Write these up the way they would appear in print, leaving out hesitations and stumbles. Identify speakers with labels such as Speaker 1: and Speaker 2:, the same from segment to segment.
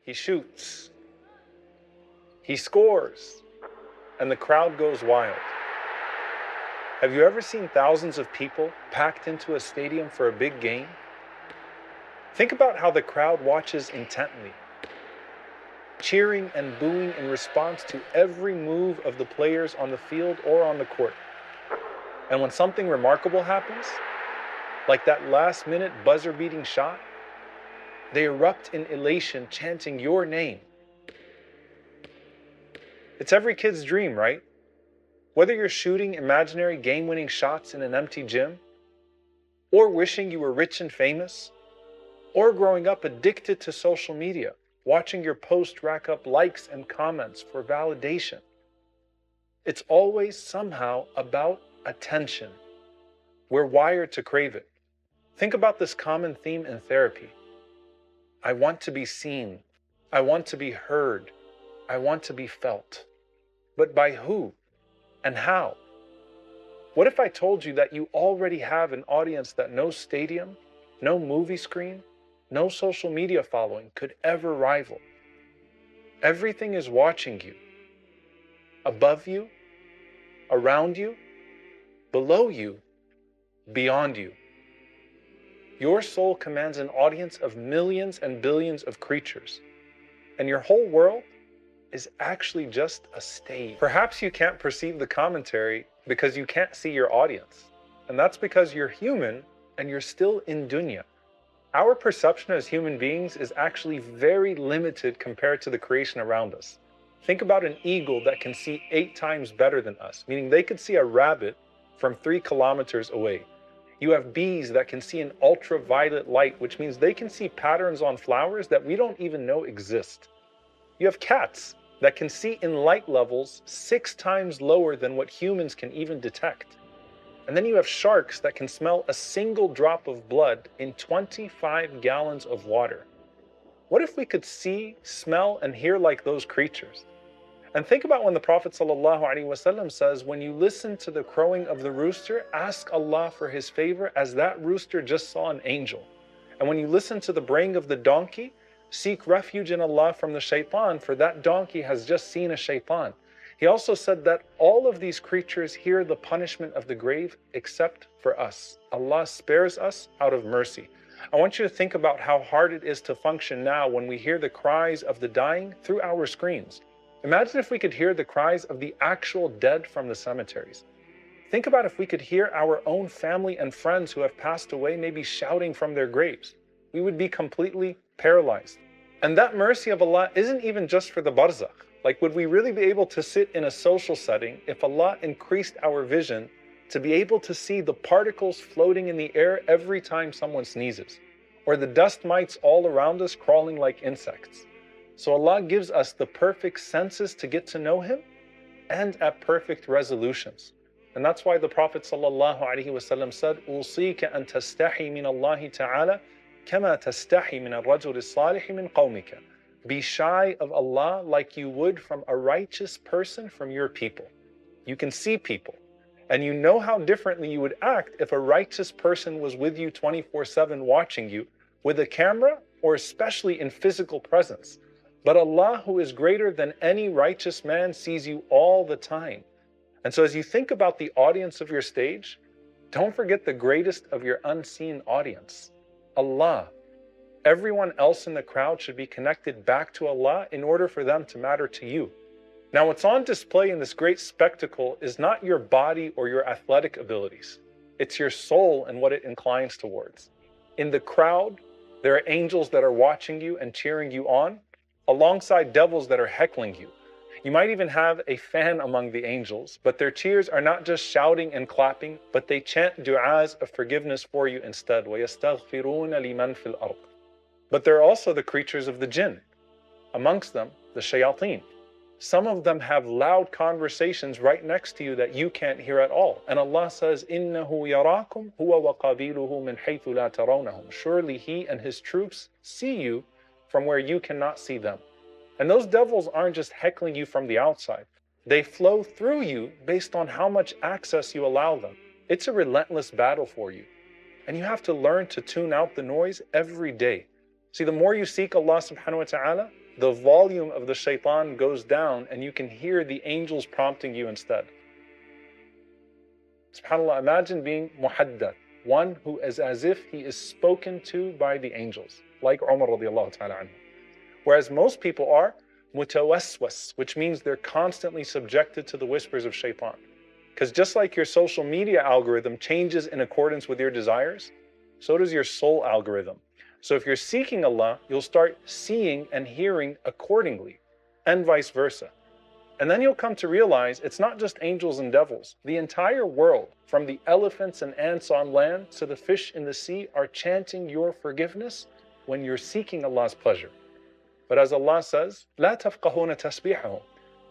Speaker 1: he shoots, he scores, and the crowd goes wild. Have you ever seen thousands of people packed into a stadium for a big game? Think about how the crowd watches intently, cheering and booing in response to every move of the players on the field or on the court. And when something remarkable happens, like that last-minute buzzer-beating shot, they erupt in elation, chanting your name. It's every kid's dream, right? Whether you're shooting imaginary game-winning shots in an empty gym, or wishing you were rich and famous, or growing up addicted to social media, watching your post rack up likes and comments for validation. It's always somehow about attention. We're wired to crave it. Think about this common theme in therapy. I want to be seen. I want to be heard. I want to be felt. But by who and how? What if I told you that you already have an audience that no stadium, no movie screen, no social media following could ever rival? Everything is watching you. Above you, around you, below you, beyond you. Your soul commands an audience of millions and billions of creatures, and your whole world is actually just a stage. Perhaps you can't perceive the commentary because you can't see your audience, and that's because you're human and you're still in dunya. Our perception as human beings is actually very limited compared to the creation around us. Think about an eagle that can see 8 times better than us, meaning they could see a rabbit from 3 kilometers away. You have bees that can see in ultraviolet light, which means they can see patterns on flowers that we don't even know exist. You have cats that can see in light levels 6 times lower than what humans can even detect. And then you have sharks that can smell a single drop of blood in 25 gallons of water. What if we could see, smell, and hear like those creatures? And think about when the Prophet ﷺ says, when you listen to the crowing of the rooster, ask Allah for his favor as that rooster just saw an angel. And when you listen to the braying of the donkey, seek refuge in Allah from the shaitan, for that donkey has just seen a shaitan. He also said that all of these creatures hear the punishment of the grave except for us. Allah spares us out of mercy. I want you to think about how hard it is to function now when we hear the cries of the dying through our screens. Imagine if we could hear the cries of the actual dead from the cemeteries. Think about if we could hear our own family and friends who have passed away maybe shouting from their graves. We would be completely paralyzed. And that mercy of Allah isn't even just for the barzakh. Like, would we really be able to sit in a social setting if Allah increased our vision to be able to see the particles floating in the air every time someone sneezes, or the dust mites all around us crawling like insects? So Allah gives us the perfect senses to get to know Him and at perfect resolutions. And that's why the Prophet ﷺ said, "Usika an tastahi min Allah ta'ala kama tastahi min al-rajul as-salih min qawmika." Be shy of Allah like you would from a righteous person from your people. You can see people, and you know how differently you would act if a righteous person was with you 24/7 watching you with a camera, or especially in physical presence. But Allah, who is greater than any righteous man, sees you all the time. And so as you think about the audience of your stage, don't forget the greatest of your unseen audience, Allah. Everyone else in the crowd should be connected back to Allah in order for them to matter to you. Now, what's on display in this great spectacle is not your body or your athletic abilities. It's your soul and what it inclines towards. In the crowd, there are angels that are watching you and cheering you on, alongside devils that are heckling you. You might even have a fan among the angels, but their cheers are not just shouting and clapping, but they chant du'as of forgiveness for you instead. وَيَسْتَغْفِرُونَ لِمَنْ فِي الْأَرْضِ. But there are also the creatures of the jinn, amongst them the shayateen. Some of them have loud conversations right next to you that you can't hear at all. And Allah says, إِنَّهُ يَرَاكُمْ هُوَ وَقَبِيلُهُ مِنْ حَيْثُ لَا تَرَوْنَهُمْ. Surely He and His troops see you from where you cannot see them. And those devils aren't just heckling you from the outside. They flow through you based on how much access you allow them. It's a relentless battle for you. And you have to learn to tune out the noise every day. See, the more you seek Allah subhanahu wa ta'ala, the volume of the shaitan goes down and you can hear the angels prompting you instead. SubhanAllah, imagine being muhaddath, one who is as if he is spoken to by the angels, like Umar radiallahu ta'ala anhu. Whereas most people are mutawaswas, which means they're constantly subjected to the whispers of shaitan. Because just like your social media algorithm changes in accordance with your desires, so does your soul algorithm. So if you're seeking Allah, you'll start seeing and hearing accordingly, and vice versa. And then you'll come to realize it's not just angels and devils. The entire world, from the elephants and ants on land to the fish in the sea, are chanting your forgiveness when you're seeking Allah's pleasure. But as Allah says, لا تفقهون تسبيحهم.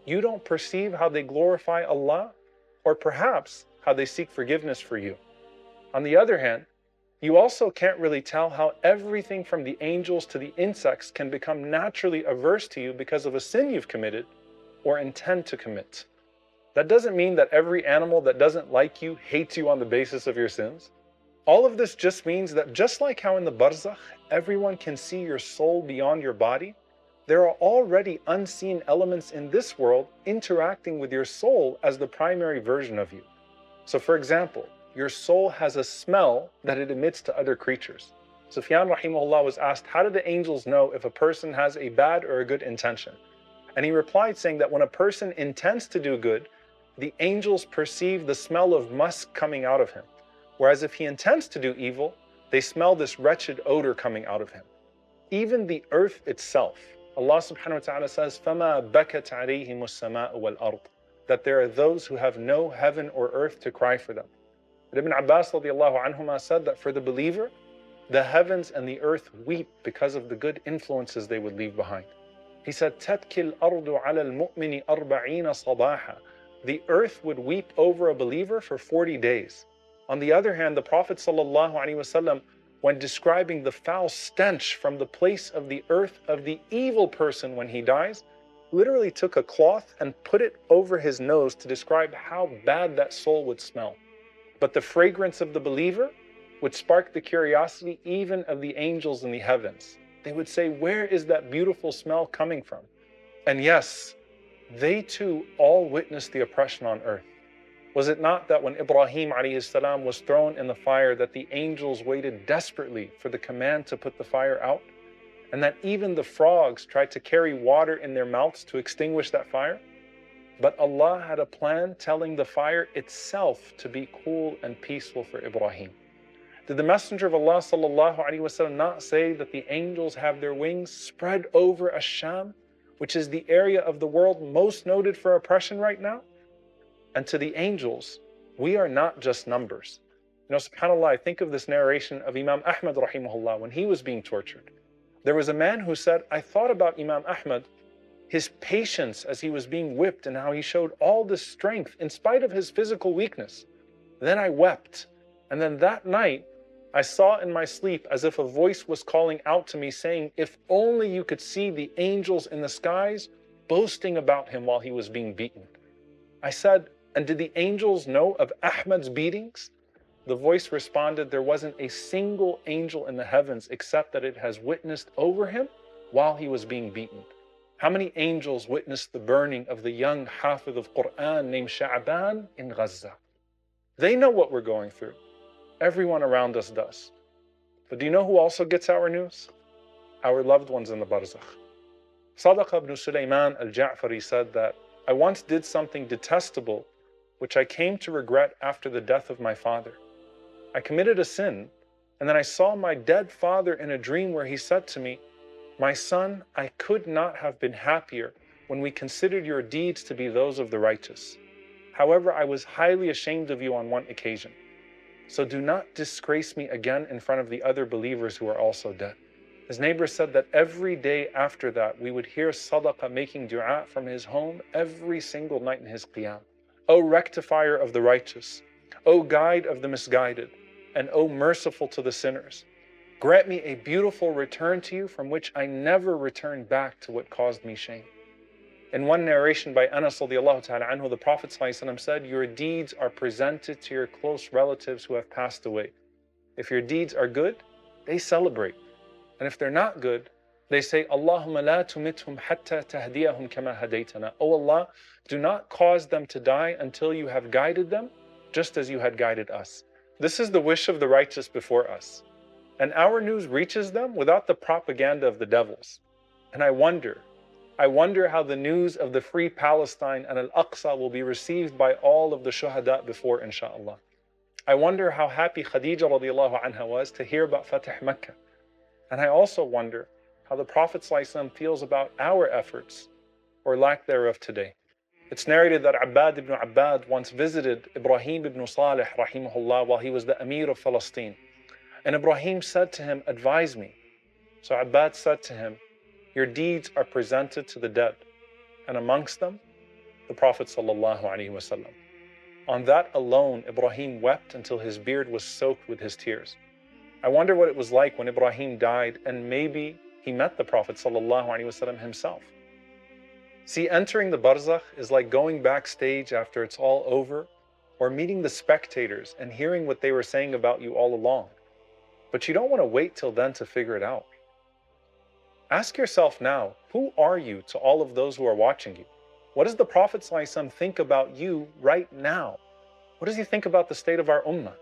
Speaker 1: You don't perceive how they glorify Allah, or perhaps how they seek forgiveness for you. On the other hand, you also can't really tell how everything from the angels to the insects can become naturally averse to you because of a sin you've committed or intend to commit. That doesn't mean that every animal that doesn't like you hates you on the basis of your sins. All of this just means that just like how in the barzakh, everyone can see your soul beyond your body, there are already unseen elements in this world interacting with your soul as the primary version of you. So for example, your soul has a smell that it emits to other creatures. Sufyan rahimahullah was asked, how do the angels know if a person has a bad or a good intention? And he replied saying that when a person intends to do good, the angels perceive the smell of musk coming out of him. Whereas if he intends to do evil, they smell this wretched odor coming out of him. Even the earth itself, Allah subhanahu wa ta'ala says, فَمَا بَكَتْ عَلَيْهِمُ السَّمَاءُ وَالْأَرْضِ, that there are those who have no heaven or earth to cry for them. But Ibn Abbas radiallahu anhuma said that for the believer, the heavens and the earth weep because of the good influences they would leave behind. He said, تَتْكِي الْأَرْضُ عَلَى الْمُؤْمِنِ 40 صَبَاحًا. The earth would weep over a believer for 40 days. On the other hand, the Prophet ﷺ, when describing the foul stench from the place of the earth of the evil person when he dies, literally took a cloth and put it over his nose to describe how bad that soul would smell. But the fragrance of the believer would spark the curiosity even of the angels in the heavens. They would say, where is that beautiful smell coming from? And yes, they too all witnessed the oppression on earth. Was it not that when Ibrahim alayhi salam was thrown in the fire that the angels waited desperately for the command to put the fire out? And that even the frogs tried to carry water in their mouths to extinguish that fire? But Allah had a plan telling the fire itself to be cool and peaceful for Ibrahim. Did the Messenger of Allah sallallahu alaihi wasallam not say that the angels have their wings spread over Ash-Sham, which is the area of the world most noted for oppression right now? And to the angels, we are not just numbers. You know, subhanAllah, I think of this narration of Imam Ahmad rahimahullah when he was being tortured. There was a man who said, I thought about Imam Ahmad, his patience as he was being whipped and how he showed all this strength in spite of his physical weakness. Then I wept. And then that night, I saw in my sleep as if a voice was calling out to me saying, if only you could see the angels in the skies boasting about him while he was being beaten. I said, and did the angels know of Ahmad's beatings? The voice responded, there wasn't a single angel in the heavens except that it has witnessed over him while he was being beaten. How many angels witnessed the burning of the young Hafiz of Quran named Sha'ban in Gaza? They know what we're going through. Everyone around us does. But do you know who also gets our news? Our loved ones in the barzakh. Sadiq ibn Suleiman al-Ja'fari said that I once did something detestable which I came to regret after the death of my father. I committed a sin, and then I saw my dead father in a dream where he said to me, my son, I could not have been happier when we considered your deeds to be those of the righteous. However, I was highly ashamed of you on one occasion. So do not disgrace me again in front of the other believers who are also dead. His neighbor said that every day after that, we would hear Sadaqah making dua from his home every single night in his qiyam. O rectifier of the righteous, O guide of the misguided, and O merciful to the sinners, grant me a beautiful return to you from which I never return back to what caused me shame. In one narration by Anas radiallahu ta'ala anhu, the Prophet ﷺ said, your deeds are presented to your close relatives who have passed away. If your deeds are good, they celebrate. And if they're not good, They say, Allahumma la tumithum hatta tahdiyahum kama hadaytana. Oh Allah, do not cause them to die until you have guided them, just as you had guided us. This is the wish of the righteous before us. And our news reaches them without the propaganda of the devils. And I wonder how the news of the free Palestine and Al-Aqsa will be received by all of the shuhada before, inshaAllah. I wonder how happy Khadija radiallahu anha was to hear about Fatih Mecca. And I also wonder how the Prophet ﷺ feels about our efforts, or lack thereof today. It's narrated that Abbad ibn Abbad once visited Ibrahim ibn Salih rahimahullah while he was the Amir of Palestine. And Ibrahim said to him, advise me. So Abbad said to him, your deeds are presented to the dead, and amongst them, the Prophet ﷺ. On that alone, Ibrahim wept until his beard was soaked with his tears. I wonder what it was like when Ibrahim died, and maybe he met the Prophet ﷺ himself. See, entering the barzakh is like going backstage after it's all over, or meeting the spectators and hearing what they were saying about you all along. But you don't want to wait till then to figure it out. Ask yourself now, who are you to all of those who are watching you? What does the Prophet ﷺ think about you right now? What does he think about the state of our ummah?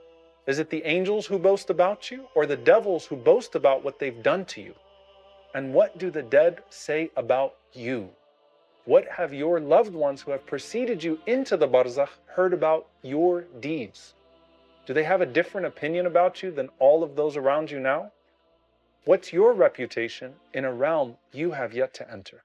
Speaker 1: Is it the angels who boast about you, or the devils who boast about what they've done to you? And what do the dead say about you? What have your loved ones who have preceded you into the barzakh heard about your deeds? Do they have a different opinion about you than all of those around you now? What's your reputation in a realm you have yet to enter?